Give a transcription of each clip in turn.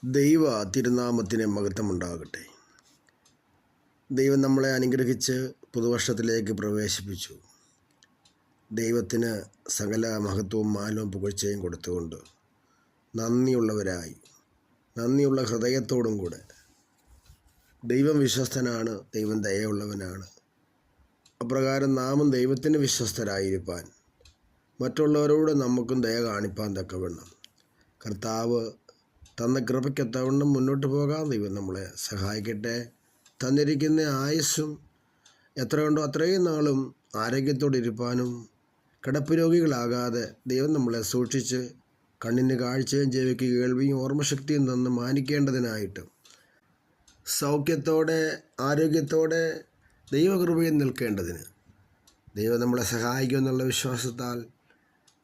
ദൈവ തിരുനാമത്തിന് മഹത്വമുണ്ടാകട്ടെ. ദൈവം നമ്മളെ അനുഗ്രഹിച്ച് പുതുവർഷത്തിലേക്ക് പ്രവേശിപ്പിച്ചു. ദൈവത്തിന് സകല മഹത്വവും മാനവും പുകഴ്ചയും കൊടുത്തുകൊണ്ട് നന്ദിയുള്ളവരായി, നന്ദിയുള്ള ഹൃദയത്തോടും കൂടെ ദൈവം വിശ്വസ്തനാണ്, ദൈവം ദയയുള്ളവനാണ്. അപ്രകാരം നാമും ദൈവത്തിന് വിശ്വസ്തരായിരിക്കാൻ, മറ്റുള്ളവരോട് നമുക്കും ദയ കാണിപ്പാൻ തക്കവണ്ണം കർത്താവ് തന്ന കൃപയ്ക്കൊത്തവണ്ണം മുന്നോട്ട് പോകാൻ ദൈവം നമ്മളെ സഹായിക്കട്ടെ. തന്നിരിക്കുന്ന ആയുസ്സും എത്രയുണ്ടോ അത്രയും നാളും ആരോഗ്യത്തോടെ ഇരിപ്പാനും കിടപ്പ് രോഗികളാകാതെ ദൈവം നമ്മളെ സൂക്ഷിച്ച് കണ്ണിന് കാഴ്ചയും ചെവിക്ക് കേൾവിയും ഓർമ്മശക്തിയും തന്ന് മാനിക്കേണ്ടതിനായിട്ട് സൗഖ്യത്തോടെ ആരോഗ്യത്തോടെ ദൈവകൃപയിൽ നിൽക്കേണ്ടതിന് ദൈവം നമ്മളെ സഹായിക്കുമെന്നുള്ള വിശ്വാസത്താൽ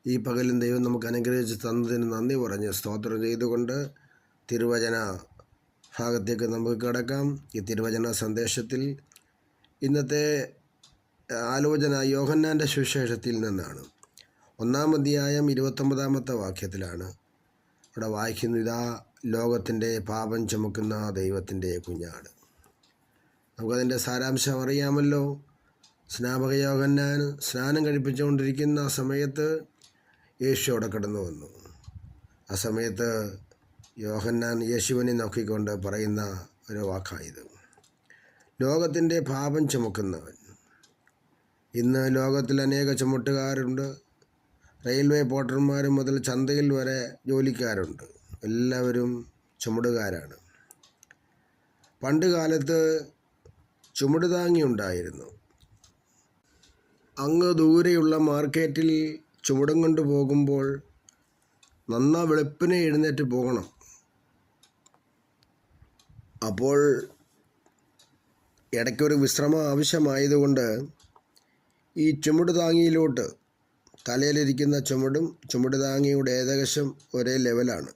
ഈ പകലും ദൈവം നമുക്ക് അനുഗ്രഹിച്ച് തന്നതിന് നന്ദി പറഞ്ഞ് സ്തോത്രം ചെയ്തുകൊണ്ട് തിരുവചന ഭാഗത്തേക്ക് നമുക്ക് കിടക്കാം. ഈ തിരുവചന സന്ദേശത്തിൽ ഇന്നത്തെ ആലോചന യോഹന്നാൻ്റെ സുവിശേഷത്തിൽ നിന്നാണ്. 1-ാം അധ്യായം 29-ാമത്തെ വാക്യത്തിലാണ് ഇവിടെ വായിക്കുന്നത്. ഇതാ ലോകത്തിൻ്റെ പാപം ചുമക്കുന്ന ദൈവത്തിൻ്റെ കുഞ്ഞാട്. നമുക്കതിൻ്റെ സാരാംശം അറിയാമല്ലോ. സ്നാപക യോഹന്നാൻ സ്നാനം കഴിപ്പിച്ചുകൊണ്ടിരിക്കുന്ന സമയത്ത് യേശു അവിടെ കടന്നു വന്നു. ആ സമയത്ത് യോഹന്നാൻ യേശുവിനെ നോക്കിക്കൊണ്ട് പറയുന്ന ഒരു വാക്കായത്, ലോകത്തിൻ്റെ പാപം ചുമക്കുന്നവൻ. ഇന്ന് ലോകത്തിൽ അനേക ചുമട്ടുകാരുണ്ട്. റെയിൽവേ പോർട്ടർമാർ മുതൽ ചന്തയിൽ വരെ ജോലിക്കാരുണ്ട്. എല്ലാവരും ചുമടുകാരാണ്. പണ്ട് കാലത്ത് ചുമടുതാങ്ങി ഉണ്ടായിരുന്നു. അങ്ങ് ദൂരെയുള്ള മാർക്കറ്റിൽ ചുമടും കൊണ്ട് പോകുമ്പോൾ വെളുപ്പിനെ എഴുന്നേറ്റ് പോകണം. അപ്പോൾ ഇടയ്ക്കൊരു വിശ്രമം ആവശ്യമായതുകൊണ്ട് ഈ ചുമട് താങ്ങിയിലോട്ട് തലയിലിരിക്കുന്ന ചുമട് താങ്ങിയുടെ ഏകദേശം ഒരേ ലെവലാണ്.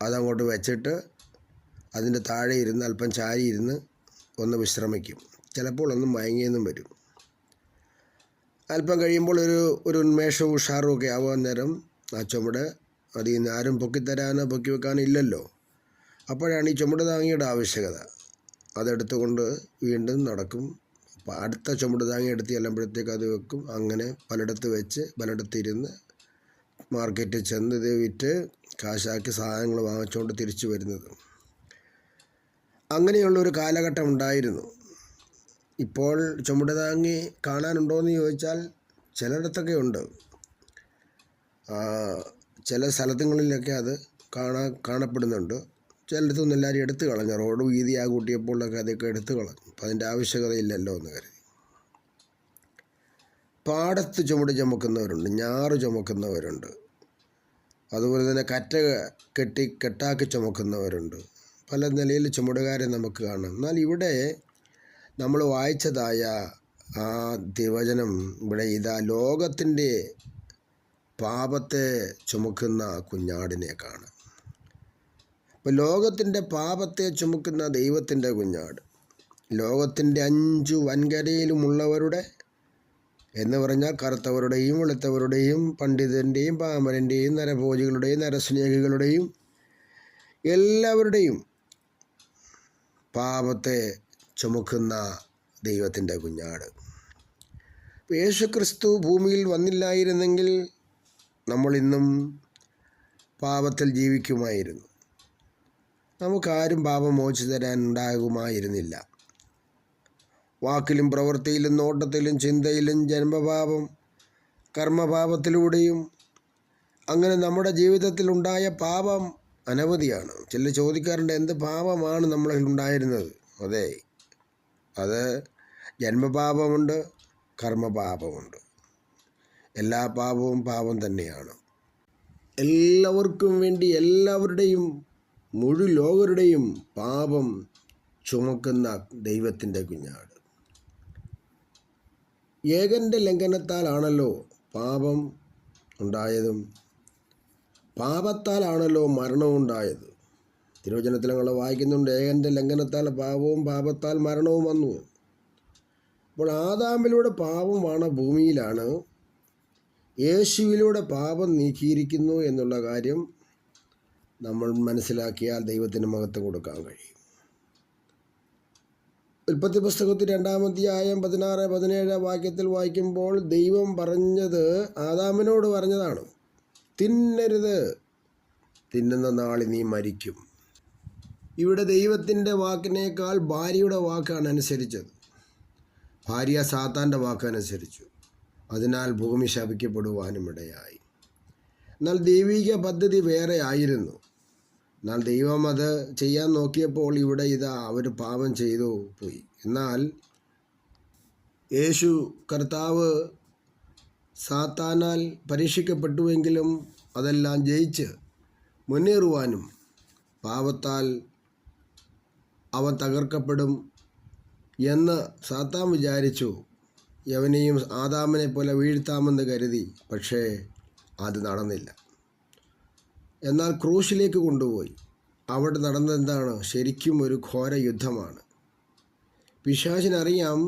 അതങ്ങോട്ട് വെച്ചിട്ട് അതിൻ്റെ താഴെ ഇരുന്ന് അല്പം ചാരി ഇരുന്ന് ഒന്ന് വിശ്രമിക്കും. ചിലപ്പോൾ ഒന്ന് മയങ്ങിയെന്നും വരും. അല്പം കഴിയുമ്പോൾ ഒരു ഉന്മേഷവും ഉഷാറും ഒക്കെ ആവാൻ നേരം ആ ചുമട് അതിൽ നിന്ന് ആരും പൊക്കിത്തരാനോ പൊക്കി വെക്കാനോ ഇല്ലല്ലോ. അപ്പോഴാണ് ഈ ചുമട് താങ്ങിയുടെ ആവശ്യകത. അതെടുത്തുകൊണ്ട് വീണ്ടും നടക്കും. അപ്പോൾ അടുത്ത ചുമട് താങ്ങി എടുത്ത് ചെല്ലുമ്പോഴത്തേക്ക് അത് വെക്കും. അങ്ങനെ പലയിടത്ത് വെച്ച് പലയിടത്തിരുന്ന് മാർക്കറ്റിൽ ചെന്ന് ഇത് വിറ്റ് കാശാക്കി സാധനങ്ങൾ വാങ്ങിച്ചുകൊണ്ട് തിരിച്ചു വരുന്നത്. അങ്ങനെയുള്ളൊരു കാലഘട്ടം ഉണ്ടായിരുന്നു. ഇപ്പോൾ ചുമട് താങ്ങി കാണാനുണ്ടോയെന്ന് ചോദിച്ചാൽ ചിലയിടത്തൊക്കെ ഉണ്ട്. ചില സ്ഥലങ്ങളിലൊക്കെ അത് കാണപ്പെടുന്നുണ്ട്. ചിലയിടത്തൊന്നും എല്ലാവരും എടുത്തു കളഞ്ഞു. റോഡ് വീതിയാ കൂട്ടിയപ്പോഴൊക്കെ അതൊക്കെ എടുത്തു കളഞ്ഞു. അപ്പം അതിൻ്റെ ആവശ്യകതയില്ലല്ലോ എന്ന് കരുതി. പാടത്ത് ചുമട് ചുമക്കുന്നവരുണ്ട്, ഞാറ് ചുമക്കുന്നവരുണ്ട്, അതുപോലെ തന്നെ കെട്ടാക്കി ചുമക്കുന്നവരുണ്ട്. പല നിലയിൽ ചുമടുകാരെ നമുക്ക് കാണാം. എന്നാൽ ഇവിടെ നമ്മൾ വായിച്ചതായ ആ തിരുവചനം ഇവിടെ ഇതാ ലോകത്തിൻ്റെ പാപത്തെ ചുമക്കുന്ന കുഞ്ഞാടിനെ കാണാം. അപ്പോൾ ലോകത്തിൻ്റെ പാപത്തെ ചുമക്കുന്ന ദൈവത്തിൻ്റെ കുഞ്ഞാട്, ലോകത്തിൻ്റെ 5 വൻകരയിലുമുള്ളവരുടെ എന്ന് പറഞ്ഞാൽ കറുത്തവരുടെയും വെളുത്തവരുടെയും പണ്ഡിതൻ്റെയും പാമരൻ്റെയും നരഭോജികളുടെയും നരസ്നേഹികളുടെയും എല്ലാവരുടെയും പാപത്തെ ചുമക്കുന്ന ദൈവത്തിൻ്റെ കുഞ്ഞാട്. യേശുക്രിസ്തു ഭൂമിയിൽ വന്നില്ലായിരുന്നെങ്കിൽ നമ്മളിന്നും പാപത്തിൽ ജീവിക്കുമായിരുന്നു. നമുക്കാരും പാപം മോചിച്ചു തരാൻ ഉണ്ടാകുമായിരുന്നില്ല. വാക്കിലും പ്രവൃത്തിയിലും നോട്ടത്തിലും ചിന്തയിലും ജന്മപാപം കർമ്മപാപത്തിലൂടെയും അങ്ങനെ നമ്മുടെ ജീവിതത്തിലുണ്ടായ പാപം അനവധിയാണ്. ചില ചോദിക്കാറുണ്ട്, എന്ത് പാപമാണ് നമ്മളിൽ ഉണ്ടായിരുന്നത്? അതെ, അത് ജന്മപാപമുണ്ട്, കർമ്മപാപമുണ്ട്. എല്ലാ പാപവും പാപം തന്നെയാണ്. എല്ലാവർക്കും വേണ്ടി എല്ലാവരുടെയും മുഴു ലോകരുടെയും പാപം ചുമക്കുന്ന ദൈവത്തിൻ്റെ കുഞ്ഞാട്. ഏകൻ്റെ ലംഘനത്താലാണല്ലോ പാപം ഉണ്ടായതും പാപത്താലാണല്ലോ മരണവും ഉണ്ടായത്. തിരുവചനത്തിൽ ഞങ്ങൾ വായിക്കുന്നുണ്ട്, ഏകൻ്റെ ലംഘനത്താൽ പാപവും പാപത്താൽ മരണവും വന്നു. അപ്പോൾ ആദാമിലൂടെ പാപം വന്ന ഭൂമിയിലാണ് യേശുവിലൂടെ പാപം നീക്കിയിരിക്കുന്നു എന്നുള്ള കാര്യം നമ്മൾ മനസ്സിലാക്കിയാൽ ദൈവത്തിന് മഹത്വം കൊടുക്കാൻ കഴിയും. ഉൽപ്പത്തി പുസ്തകത്തിൽ 2-ാം അധ്യായം 16-17 വാക്യത്തിൽ വായിക്കുമ്പോൾ ദൈവം പറഞ്ഞത് ആദാമിനോട് പറഞ്ഞതാണ്, തിന്നരുത്, തിന്നുന്ന നാളിൽ നീ മരിക്കും. ഇവിടെ ദൈവത്തിൻ്റെ വാക്കിനേക്കാൾ ഭാര്യയുടെ വാക്കാണ് അനുസരിച്ചത്. ഭാര്യ സാത്താൻ്റെ വാക്കനുസരിച്ചു. അതിനാൽ ഭൂമി ശപിക്കപ്പെടുവാനും ഇടയായി. എന്നാൽ ദൈവിക പദ്ധതി വേറെ ആയിരുന്നു. എന്നാൽ ദൈവം അത് ചെയ്യാൻ നോക്കിയപ്പോൾ ഇവിടെ അവർ പാപം ചെയ്തു പോയി. എന്നാൽ യേശു കർത്താവ് സാത്താനാൽ പരീക്ഷിക്കപ്പെട്ടുവെങ്കിലും അതെല്ലാം ജയിച്ച് മുന്നേറുവാനും പാപത്താൽ അവൻ തകർക്കപ്പെടും എന്ന് സാത്താൻ വിചാരിച്ചു. യവനെയും ആദാമിനെ പോലെ വീഴ്ത്താമെന്ന് കരുതി. പക്ഷേ അത് നടന്നില്ല. എന്നാൽ ക്രൂശിലേക്ക് കൊണ്ടുപോയി. അവിടെ നടന്നതെന്താണ്? ശരിക്കും ഒരു ഘോര യുദ്ധമാണ്. പിശാചിനറിയാം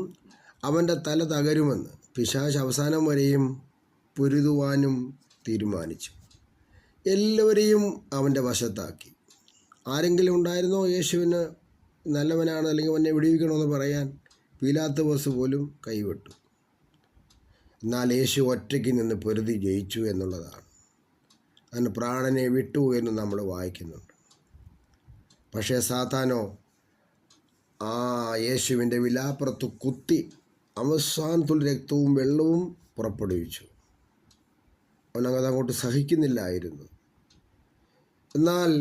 അവൻ്റെ തല തകരുമെന്ന്. പിശാച് അവസാനം വരെയും പൊരുതുവാനും തീരുമാനിച്ചു. എല്ലാവരെയും അവൻ്റെ വശത്താക്കി. ആരെങ്കിലും ഉണ്ടായിരുന്നോ യേശുവിന് നല്ലവനാണ് അല്ലെങ്കിൽ അവനെ വിടുവിക്കണമെന്ന് പറയാൻ? പീലാത്തോസ് പോലും കൈവിട്ടു. എന്നാൽ യേശു ഒറ്റയ്ക്ക് നിന്ന് പൊരുതി ജയിച്ചു എന്നുള്ളതാണ്. അതിന് പ്രാണനെ വിട്ടു എന്ന് നമ്മൾ വായിക്കുന്നുണ്ട്. പക്ഷേ സാത്താനോ ആ യേശുവിൻ്റെ വിലാപ്പുറത്ത് കുത്തി അവസാനത്തിൽ രക്തവും വെള്ളവും പുറപ്പെടുവിച്ചു. അവനങ്ങോട്ട് സഹിക്കുന്നില്ലായിരുന്നു. എന്നാൽ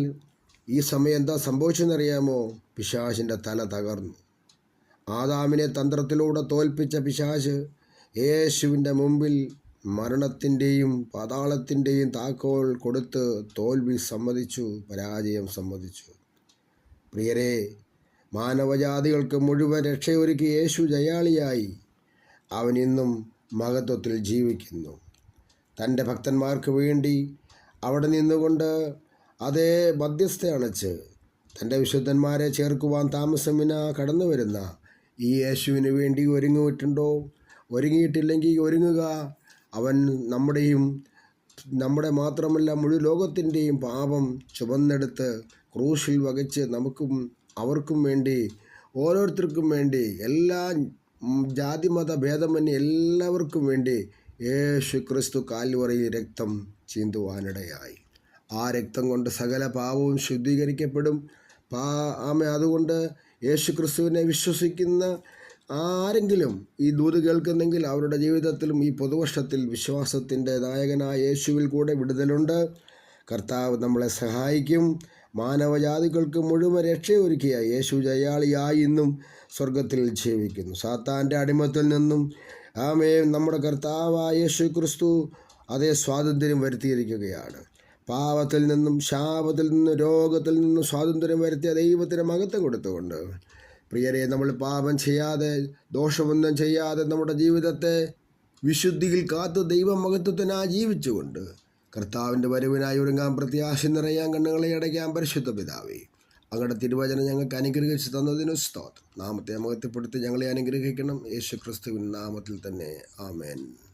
ഈ സമയം എന്താ സംഭവിച്ചെന്നറിയാമോ? പിശാചിൻ്റെ തല തകർന്നു. ആദാമിനെ തന്ത്രത്തിലൂടെ തോൽപ്പിച്ച പിശാച് യേശുവിൻ്റെ മുമ്പിൽ മരണത്തിൻ്റെയും പാതാളത്തിൻ്റെയും താക്കോൽ കൊടുത്ത് തോൽവി സമ്മതിച്ചു, പരാജയം സമ്മതിച്ചു. പ്രിയരെ, മാനവജാതികൾക്ക് മുഴുവൻ രക്ഷയൊരുക്കി യേശു ജയാളിയായി. അവൻ ഇന്നും മഹത്വത്തിൽ ജീവിക്കുന്നു. തൻ്റെ ഭക്തന്മാർക്ക് വേണ്ടി അവിടെ നിന്നുകൊണ്ട് അതേ മധ്യസ്ഥ അണച്ച് തൻ്റെ വിശുദ്ധന്മാരെ ചേർക്കുവാൻ താമസമിന കടന്നു വരുന്ന ഈ യേശുവിന് വേണ്ടി ഒരുങ്ങിയിട്ടുണ്ടോ? ഒരുങ്ങിയിട്ടില്ലെങ്കിൽ ഒരുങ്ങുക. അവൻ നമ്മുടെ മാത്രമല്ല മുഴു ലോകത്തിൻ്റെയും പാപം ചുമന്നെടുത്ത് ക്രൂശിൽ വഹിച്ച് നമുക്കും അവർക്കും വേണ്ടി, ഓരോരുത്തർക്കും വേണ്ടി, എല്ലാ ജാതിമത ഭേദമന്യേ എല്ലാവർക്കും വേണ്ടി യേശു ക്രിസ്തു കാൽവറിയിൽ രക്തം ചീന്തുവാനിടയായി. ആ രക്തം കൊണ്ട് സകല പാപവും ശുദ്ധീകരിക്കപ്പെടും. അതുകൊണ്ട് യേശു ക്രിസ്തുവിനെ വിശ്വസിക്കുന്ന ആരെങ്കിലും ഈ ദൂത് കേൾക്കുന്നെങ്കിൽ അവരുടെ ജീവിതത്തിലും ഈ പുതുവർഷത്തിൽ വിശ്വാസത്തിൻ്റെ നായകനായ യേശുവിൽ കൂടെ വിടുതലുണ്ട്. കർത്താവ് നമ്മളെ സഹായിക്കും. മാനവജാതികൾക്ക് മുഴുവൻ രക്ഷയൊരുക്കിയ യേശു ജയാളിയായി ഇന്നും സ്വർഗത്തിൽ ജീവിക്കുന്നു. സാത്താൻ്റെ അടിമത്തിൽ നിന്നും നമ്മുടെ കർത്താവായ യേശു ക്രിസ്തു അതേ സ്വാതന്ത്ര്യം വരുത്തിയിരിക്കുകയാണ്. പാപത്തിൽ നിന്നും ശാപത്തിൽ നിന്നും രോഗത്തിൽ നിന്നും സ്വാതന്ത്ര്യം വരുത്തിയ ദൈവത്തിന് മഹത്വം കൊടുത്തുകൊണ്ട്, പ്രിയരെ, നമ്മൾ പാപം ചെയ്യാതെ ദോഷമൊന്നും ചെയ്യാതെ നമ്മുടെ ജീവിതത്തെ വിശുദ്ധിയിൽ കാത്തു ദൈവമഹത്വത്തിനായി ജീവിച്ചുകൊണ്ട് കർത്താവിൻ്റെ വരവിനായി ഒരുങ്ങാൻ പ്രത്യാശ നിറയാൻ കണ്ണുകളെ അടയ്ക്കാൻ പരിശുദ്ധ പിതാവേ, അങ്ങയുടെ തിരുവചനം ഞങ്ങൾക്ക് അനുഗ്രഹിച്ച് തന്നതിന് സ്തോത്രം. നാമത്തെ മഹത്വപ്പെടുത്തി ഞങ്ങളെ അനുഗ്രഹിക്കണം. യേശു ക്രിസ്തുവിൻ നാമത്തിൽ തന്നെ. ആമേൻ.